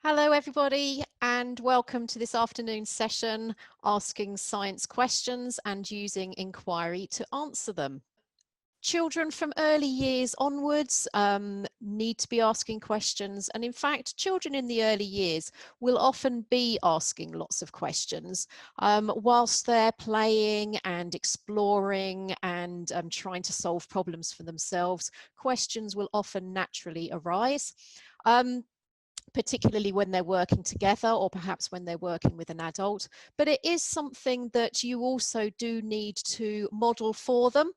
Hello everybody and welcome to this afternoon session, asking science questions and using inquiry to answer them. Children from early years onwards need to be asking questions, and in fact children in the early years will often be asking lots of questions whilst they're playing and exploring and trying to solve problems for themselves. Questions will often naturally arise. Particularly when they're working together or perhaps when they're working with an adult. But it is something that you also do need to model for them.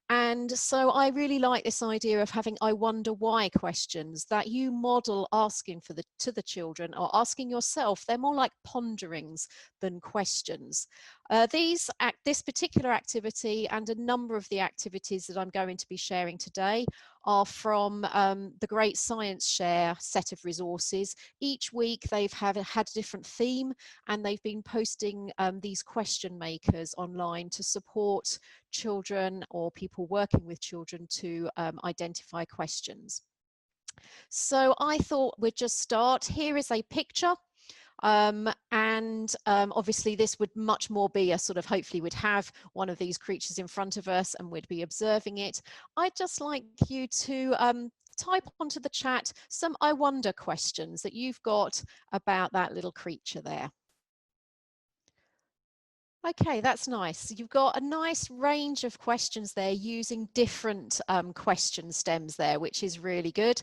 And so I really like this idea of having I wonder why questions that you model asking to the children or asking yourself. They're more like ponderings than questions. This particular activity and a number of the activities that I'm going to be sharing today are from the Great Science Share set of resources. Each week they've had a different theme, and they've been posting these question makers online to support children or people working with children to identify questions. So I thought we'd just start. Here is a picture. Obviously this would much more be a sort of, hopefully we'd have one of these creatures in front of us and we'd be observing it. I'd just like you to type onto the chat some I wonder questions that you've got about that little creature there. Okay, that's nice. You've got a nice range of questions there using different question stems there, which is really good.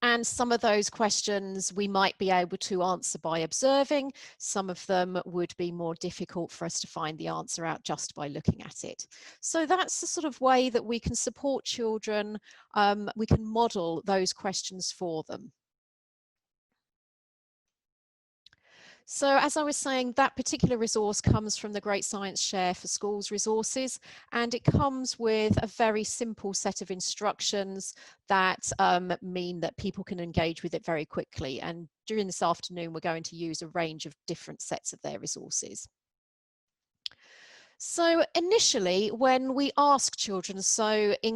And some of those questions we might be able to answer by observing. Some of them would be more difficult for us to find the answer out just by looking at it. So that's the sort of way that we can support children. We can model those questions for them. So as I was saying, that particular resource comes from the Great Science Share for Schools resources, and it comes with a very simple set of instructions that mean that people can engage with it very quickly. And during this afternoon, we're going to use a range of different sets of their resources. So initially, when we ask children,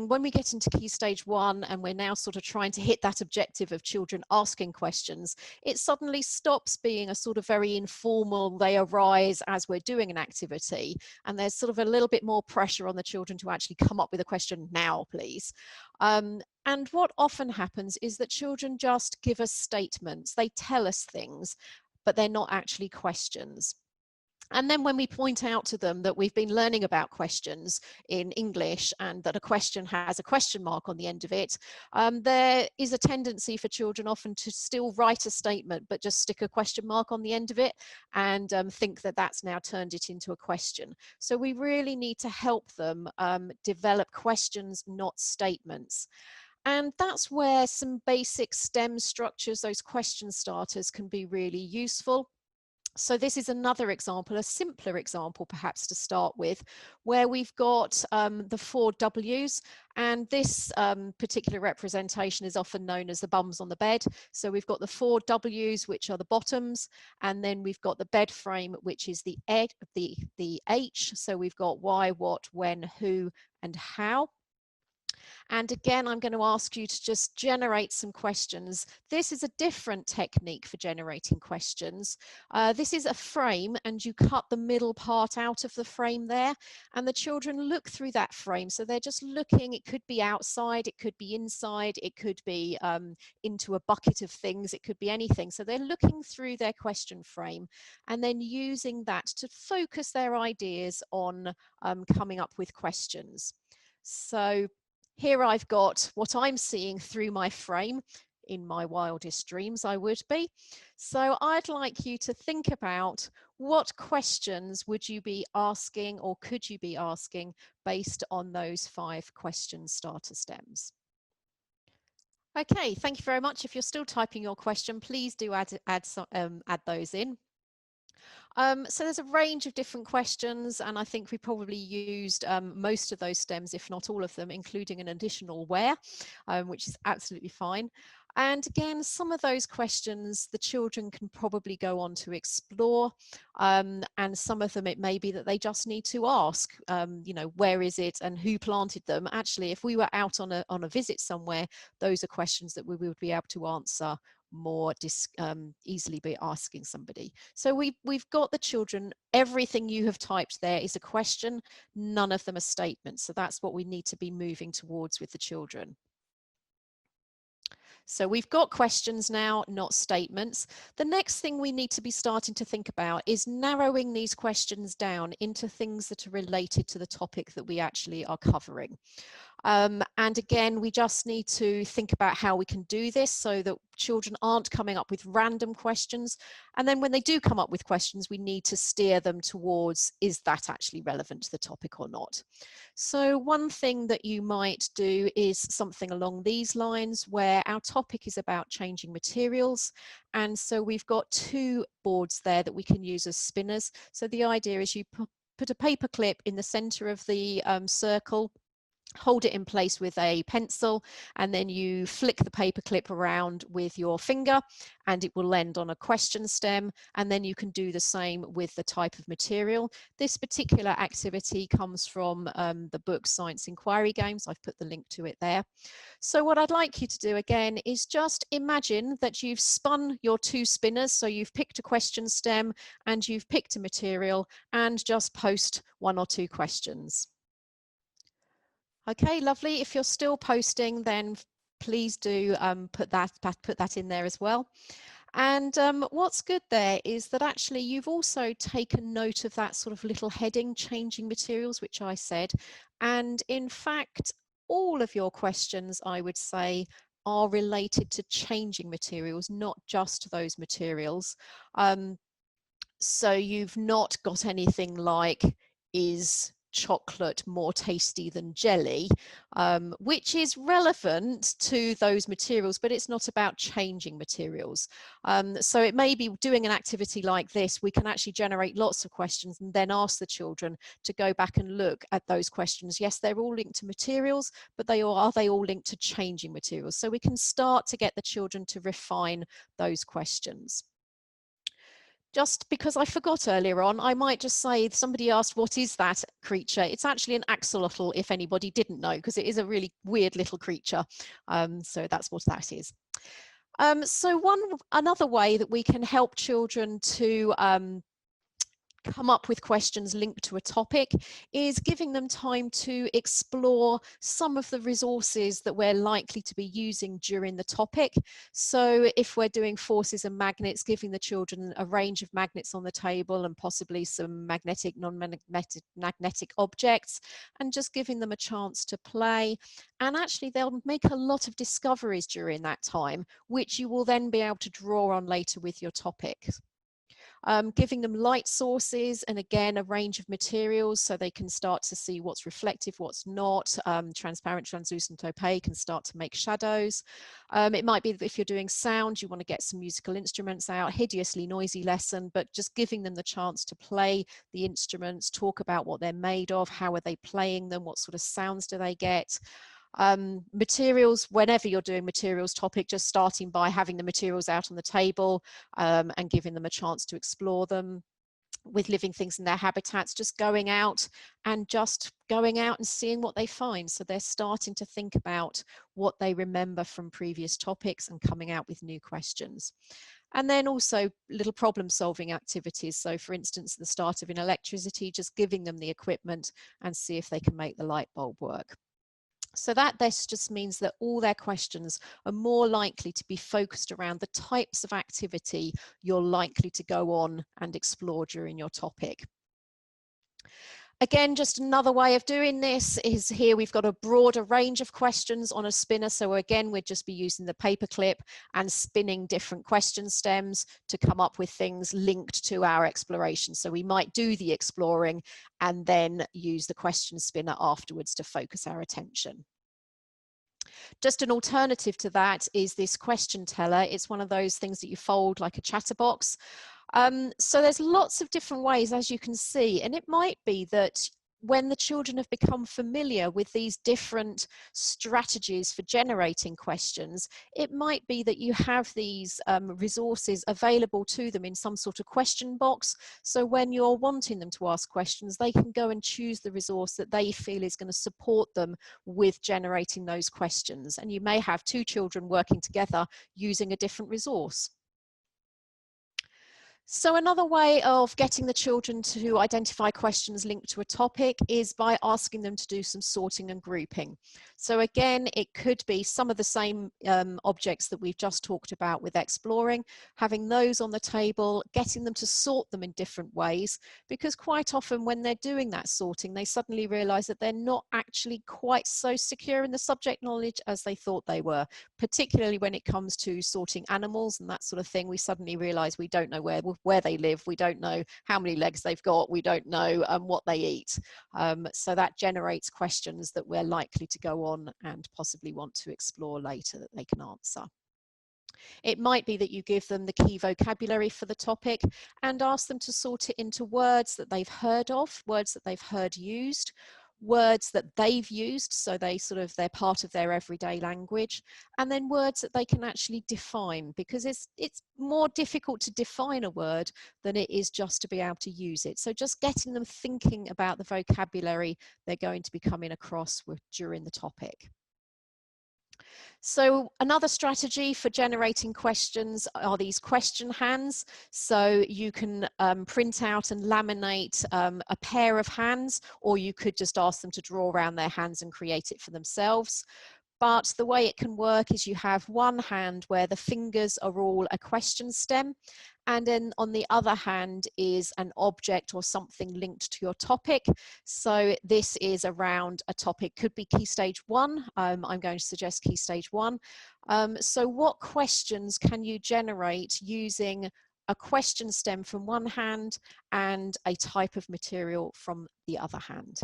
when we get into Key Stage 1 and we're now sort of trying to hit that objective of children asking questions, it suddenly stops being a sort of very informal, they arise as we're doing an activity, and there's sort of a little bit more pressure on the children to actually come up with a question now, please. And what often happens is that children just give us statements, they tell us things, but they're not actually questions. And then when we point out to them that we've been learning about questions in English and that a question has a question mark on the end of it, there is a tendency for children often to still write a statement but just stick a question mark on the end of it and think that that's now turned it into a question. So we really need to help them develop questions, not statements. And that's where some basic STEM structures, those question starters, can be really useful. So this is another example, a simpler example perhaps to start with, where we've got the 4 W's, and this particular representation is often known as the bums on the bed. So we've got the 4 W's, which are the bottoms, and then we've got the bed frame, which is the H. So we've got why, what, when, who, and how. And again, I'm going to ask you to just generate some questions. This is a different technique for generating questions. This is a frame, and you cut the middle part out of the frame there, and the children look through that frame. So they're just looking, it could be outside, it could be inside, it could be into a bucket of things, it could be anything. So they're looking through their question frame and then using that to focus their ideas on coming up with questions. So here I've got what I'm seeing through my frame. In my wildest dreams, I would be. So I'd like you to think about what questions would you be asking or could you be asking based on those 5 question starter stems. Okay, thank you very much. If you're still typing your question, please do add those in. So there's a range of different questions, and I think we probably used most of those stems, if not all of them, including an additional where, which is absolutely fine. And again, some of those questions the children can probably go on to explore, and some of them it may be that they just need to ask, you know, where is it and who planted them. Actually, if we were out on a visit somewhere, those are questions that we would be able to answer more easily be asking somebody. So we've got the children, everything you have typed there is a question, none of them are statements. So that's what we need to be moving towards with the children. So we've got questions now, not statements. The next thing we need to be starting to think about is narrowing these questions down into things that are related to the topic that we actually are covering. And again, we just need to think about how we can do this so that children aren't coming up with random questions. And then when they do come up with questions, we need to steer them towards, is that actually relevant to the topic or not? So one thing that you might do is something along these lines, where our topic is about changing materials. And so we've got 2 boards there that we can use as spinners. So the idea is you put a paper clip in the center of the circle, hold it in place with a pencil, and then you flick the paper clip around with your finger and it will land on a question stem, and then you can do the same with the type of material. This particular activity comes from the book Science Inquiry Games. I've put the link to it there. So what I'd like you to do again is just imagine that you've spun your 2 spinners. So you've picked a question stem and you've picked a material, and just post 1 or 2 questions. Okay, lovely. If you're still posting, then please do put that in there as well. And what's good there is that actually you've also taken note of that sort of little heading, changing materials, which I said. And in fact, all of your questions, I would say, are related to changing materials, not just those materials. So you've not got anything like, is chocolate more tasty than jelly, which is relevant to those materials, but it's not about changing materials. So it may be doing an activity like this, we can actually generate lots of questions and then ask the children to go back and look at those questions. Yes, they're all linked to materials, but are they all linked to changing materials? So we can start to get the children to refine those questions. Just because I forgot earlier on, I might just say, somebody asked, what is that creature? It's actually an axolotl, if anybody didn't know, because it is a really weird little creature. So that's what that is. So another way that we can help children to come up with questions linked to a topic is giving them time to explore some of the resources that we're likely to be using during the topic. So if we're doing forces and magnets, giving the children a range of magnets on the table and possibly some magnetic, non-magnetic objects, and just giving them a chance to play. And actually they'll make a lot of discoveries during that time, which you will then be able to draw on later with your topics. Giving them light sources and again a range of materials so they can start to see what's reflective, what's not, transparent, translucent, opaque, and start to make shadows. It might be that if you're doing sound, you want to get some musical instruments out, hideously noisy lesson, but just giving them the chance to play the instruments, talk about what they're made of, how are they playing them, what sort of sounds do they get. Materials, whenever you're doing materials topic, just starting by having the materials out on the table and giving them a chance to explore them. With living things in their habitats, just going out and seeing what they find. So they're starting to think about what they remember from previous topics and coming out with new questions. And then also little problem solving activities. So for instance, at the start of an electricity, just giving them the equipment and see if they can make the light bulb work. So this just means that all their questions are more likely to be focused around the types of activity you're likely to go on and explore during your topic. Again, just another way of doing this is here we've got a broader range of questions on a spinner. So again, we'd just be using the paper clip and spinning different question stems to come up with things linked to our exploration. So we might do the exploring and then use the question spinner afterwards to focus our attention. Just an alternative to that is this question teller. It's one of those things that you fold like a chatterbox. So there's lots of different ways, as you can see, and it might be that when the children have become familiar with these different strategies for generating questions, it might be that you have these resources available to them in some sort of question box. So when you're wanting them to ask questions, they can go and choose the resource that they feel is going to support them with generating those questions. And you may have two children working together using a different resource. So another way of getting the children to identify questions linked to a topic is by asking them to do some sorting and grouping. So again, it could be some of the same objects that we've just talked about with exploring, having those on the table, getting them to sort them in different ways, because quite often when they're doing that sorting, they suddenly realize that they're not actually quite so secure in the subject knowledge as they thought they were, particularly when it comes to sorting animals and that sort of thing. We suddenly realize we don't know where they live, we don't know how many legs they've got, we don't know what they eat. So that generates questions that we're likely to go on and possibly want to explore later that they can answer. It might be that you give them the key vocabulary for the topic and ask them to sort it into words that they've heard of, words that they've heard used, words that they've used, so they're part of their everyday language, and then words that they can actually define, because it's more difficult to define a word than it is just to be able to use it. So just getting them thinking about the vocabulary they're going to be coming across during the topic. So another strategy for generating questions are these question hands. So you can print out and laminate a pair of hands, or you could just ask them to draw around their hands and create it for themselves. But the way it can work is you have one hand where the fingers are all a question stem, and then on the other hand is an object or something linked to your topic. So this is around a topic, could be Key Stage 1. I'm going to suggest Key Stage 1. So what questions can you generate using a question stem from one hand and a type of material from the other hand?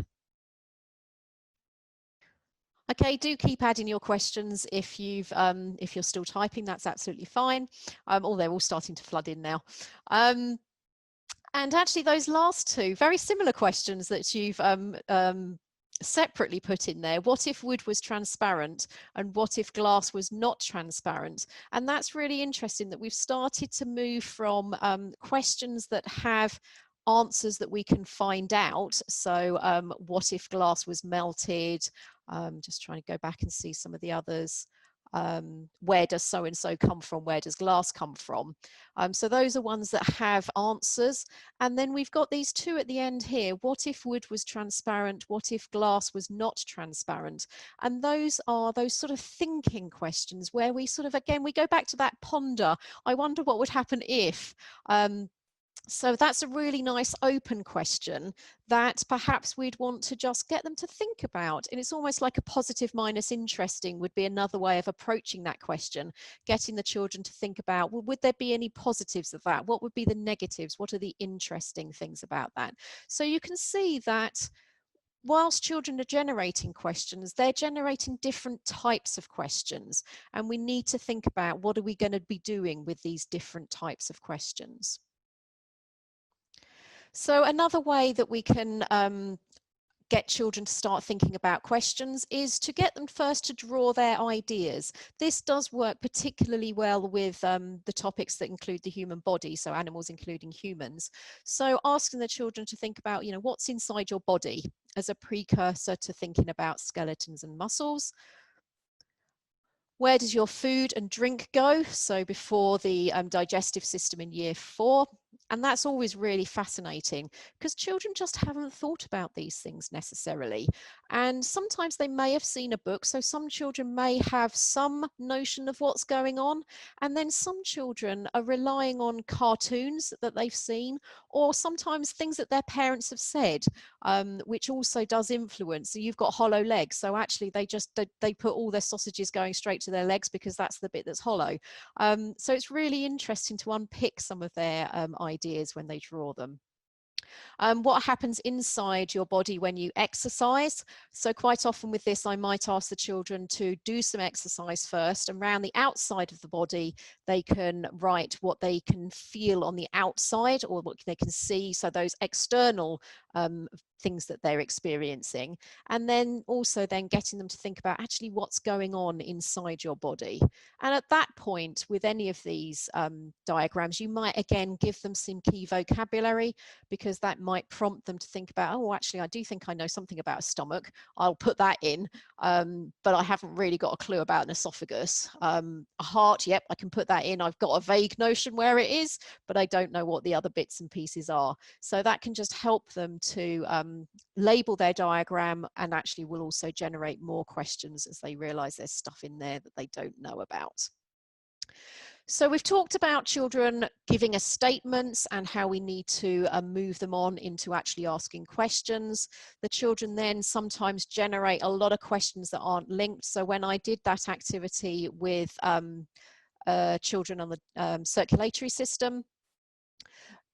Okay, do keep adding your questions if you're still typing, that's absolutely fine. Oh, they're all starting to flood in now. And actually those last two, very similar questions that you've separately put in there. What if wood was transparent and what if glass was not transparent? And that's really interesting that we've started to move from questions that have answers that we can find out. So what if glass was melted? Just trying to go back and see some of the others. Where does so-and-so come from? Where does glass come from? So those are ones that have answers. And then we've got these two at the end here. What if wood was transparent? What if glass was not transparent? And those are those sort of thinking questions where we sort of, again, we go back to that ponder. I wonder what would happen if. So that's a really nice open question that perhaps we'd want to just get them to think about. And it's almost like a positive minus interesting would be another way of approaching that question, getting the children to think about, well, would there be any positives of that? What would be the negatives? What are the interesting things about that? So you can see that whilst children are generating questions, they're generating different types of questions. And we need to think about what are we going to be doing with these different types of questions. So another way that we can get children to start thinking about questions is to get them first to draw their ideas. This does work particularly well with the topics that include the human body, so animals including humans. So asking the children to think about, what's inside your body as a precursor to thinking about skeletons and muscles. Where does your food and drink go? So before the digestive system in year 4. And that's always really fascinating because children just haven't thought about these things necessarily. And sometimes they may have seen a book. So some children may have some notion of what's going on. And then some children are relying on cartoons that they've seen, or sometimes things that their parents have said, which also does influence. So you've got hollow legs. So actually they put all their sausages going straight to their legs because that's the bit that's hollow. So it's really interesting to unpick some of their ideas when they draw them. What happens inside your body when you exercise? So quite often with this, I might ask the children to do some exercise first, and around the outside of the body, they can write what they can feel on the outside or what they can see. So those external things that they're experiencing, and then also then getting them to think about actually what's going on inside your body. And at that point, with any of these diagrams, you might again give them some key vocabulary, because that might prompt them to think about, oh, actually, I do think I know something about a stomach. I'll put that in, but I haven't really got a clue about an esophagus. A heart, yep, I can put that in. I've got a vague notion where it is, but I don't know what the other bits and pieces are. So that can just help them to label their diagram, and actually will also generate more questions as they realize there's stuff in there that they don't know about. So we've talked about children giving us statements and how we need to move them on into actually asking questions. The children then sometimes generate a lot of questions that aren't linked. So when I did that activity with children on the circulatory system,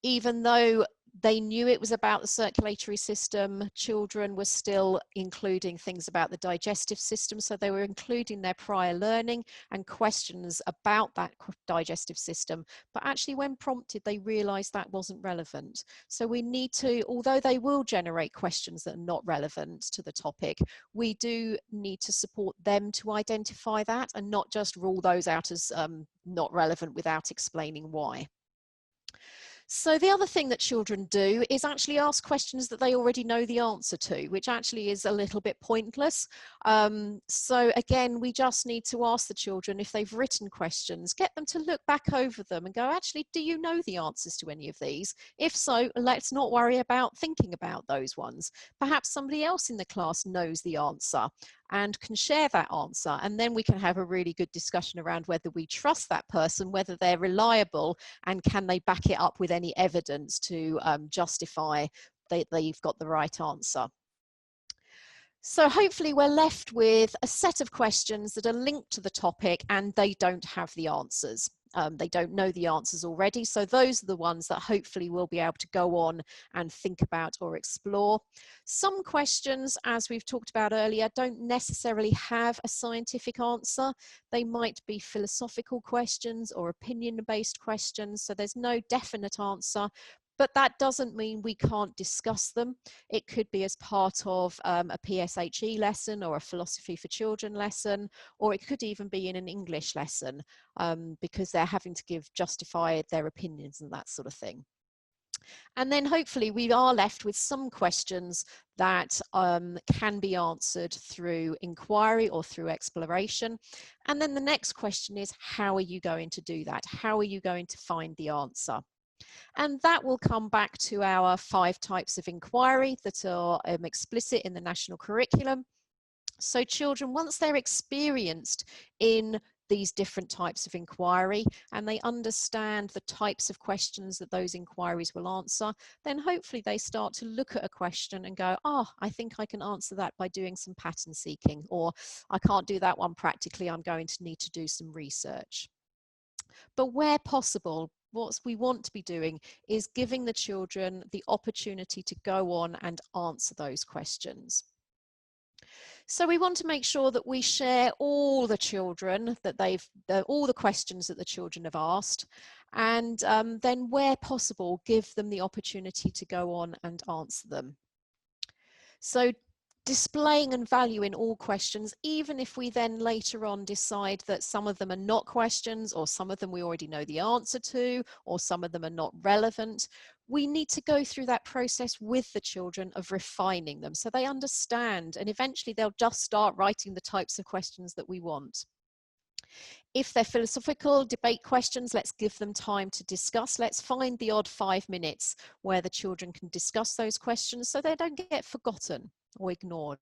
even though they knew it was about the circulatory system, children were still including things about the digestive system. So they were including their prior learning and questions about that digestive system. But actually, when prompted, they realized that wasn't relevant. So we need to, although they will generate questions that are not relevant to the topic, we do need to support them to identify that and not just rule those out as not relevant without explaining why. So the other thing that children do is actually ask questions that they already know the answer to, which actually is a little bit pointless. So again, we just need to ask the children, if they've written questions, get them to look back over them and go, actually, do you know the answers to any of these? If so, let's not worry about thinking about those ones. Perhaps somebody else in the class knows the answer and can share that answer. And then we can have a really good discussion around whether we trust that person, whether they're reliable, and can they back it up with any evidence to justify that they've got the right answer. So hopefully we're left with a set of questions that are linked to the topic and they don't have the answers. They don't know the answers already. So those are the ones that hopefully we'll be able to go on and think about or explore. Some questions, as we've talked about earlier, don't necessarily have a scientific answer. They might be philosophical questions or opinion-based questions. So there's no definite answer. But that doesn't mean we can't discuss them. It could be as part of a PSHE lesson or a philosophy for children lesson, or it could even be in an English lesson because they're having to justify their opinions and that sort of thing. And then hopefully we are left with some questions that can be answered through inquiry or through exploration. And then the next question is, how are you going to do that? How are you going to find the answer? And that will come back to our 5 types of inquiry that are explicit in the national curriculum. So children, once they're experienced in these different types of inquiry and they understand the types of questions that those inquiries will answer, then hopefully they start to look at a question and go, oh, I think I can answer that by doing some pattern seeking, or I can't do that one practically, I'm going to need to do some research. But where possible, what we want to be doing is giving the children the opportunity to go on and answer those questions. So we want to make sure that we share all the children that all the questions that the children have asked, and then where possible, give them the opportunity to go on and answer them. So displaying and valuing all questions, even if we then later on decide that some of them are not questions, or some of them we already know the answer to, or some of them are not relevant, we need to go through that process with the children of refining them so they understand, and eventually they'll just start writing the types of questions that we want. If they're philosophical debate questions, let's give them time to discuss. Let's find the odd 5 minutes where the children can discuss those questions so they don't get forgotten or ignored.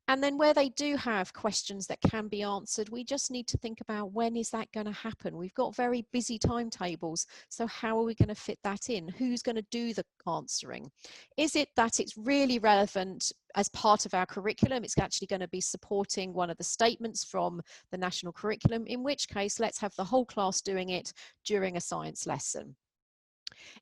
And then where they do have questions that can be answered, we just need to think about, when is that going to happen? We've got very busy timetables, so how are we going to fit that in? Who's going to do the answering? Is it that it's really relevant as part of our curriculum? It's actually going to be supporting one of the statements from the national curriculum, in which case let's have the whole class doing it during a science lesson.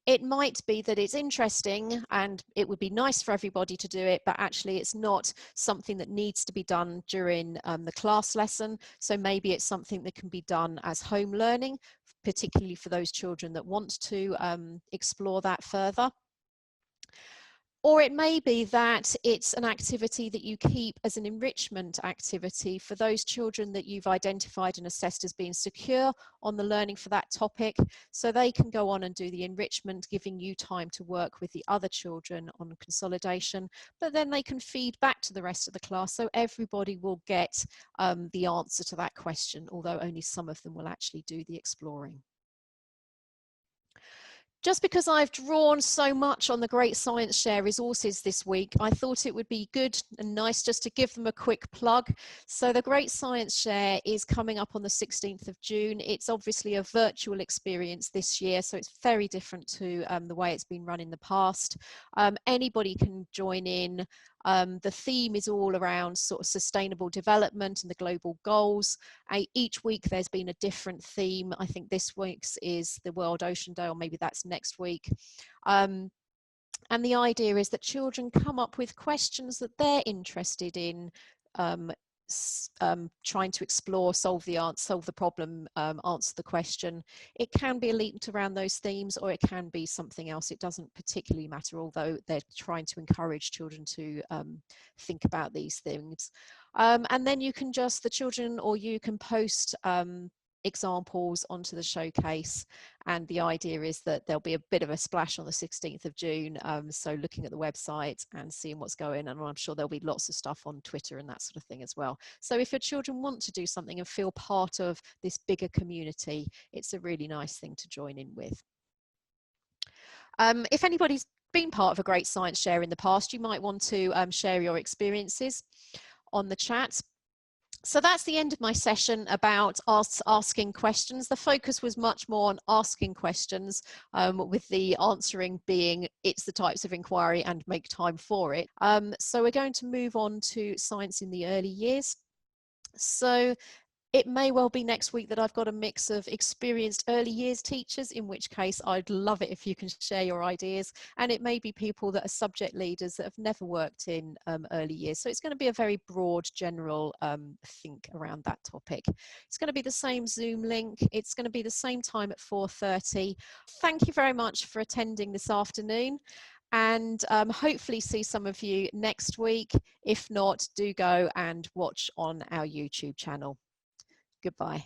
It might be that it's interesting and it would be nice for everybody to do it, but actually it's not something that needs to be done during the class lesson. So maybe it's something that can be done as home learning, particularly for those children that want to explore that further. Or it may be that it's an activity that you keep as an enrichment activity for those children that you've identified and assessed as being secure on the learning for that topic, so they can go on and do the enrichment, giving you time to work with the other children on consolidation, but then they can feed back to the rest of the class, so everybody will get the answer to that question, although only some of them will actually do the exploring. Just because I've drawn so much on the Great Science Share resources this week, I thought it would be good and nice just to give them a quick plug. So the Great Science Share is coming up on the 16th of June. It's obviously a virtual experience this year, so it's very different to the way it's been run in the past. Anybody can join in. The theme is all around sort of sustainable development and the global goals. Each week there's been a different theme. I think this week's is the World Ocean Day, or maybe that's next week. And the idea is that children come up with questions that they're interested in trying to explore, solve the problem, answer the question. It can be linked around those themes, or it can be something else. It doesn't particularly matter, although they're trying to encourage children to think about these things. And then you can just, the children or you can post examples onto the showcase, and the idea is that there'll be a bit of a splash on the 16th of June, so looking at the website and seeing what's going on, and I'm sure there'll be lots of stuff on Twitter and that sort of thing as well. So if your children want to do something and feel part of this bigger community, it's a really nice thing to join in with. If anybody's been part of a Great Science Share in the past, you might want to share your experiences on the chat. So that's the end of my session about asking questions. The focus was much more on asking questions, with the answering being it's the types of inquiry and make time for it. So we're going to move on to science in the early years. So it may well be next week that I've got a mix of experienced early years teachers, in which case I'd love it if you can share your ideas. And it may be people that are subject leaders that have never worked in early years. So it's going to be a very broad, general think around that topic. It's going to be the same Zoom link. It's going to be the same time at 4:30. Thank you very much for attending this afternoon, and hopefully see some of you next week. If not, do go and watch on our YouTube channel. Goodbye.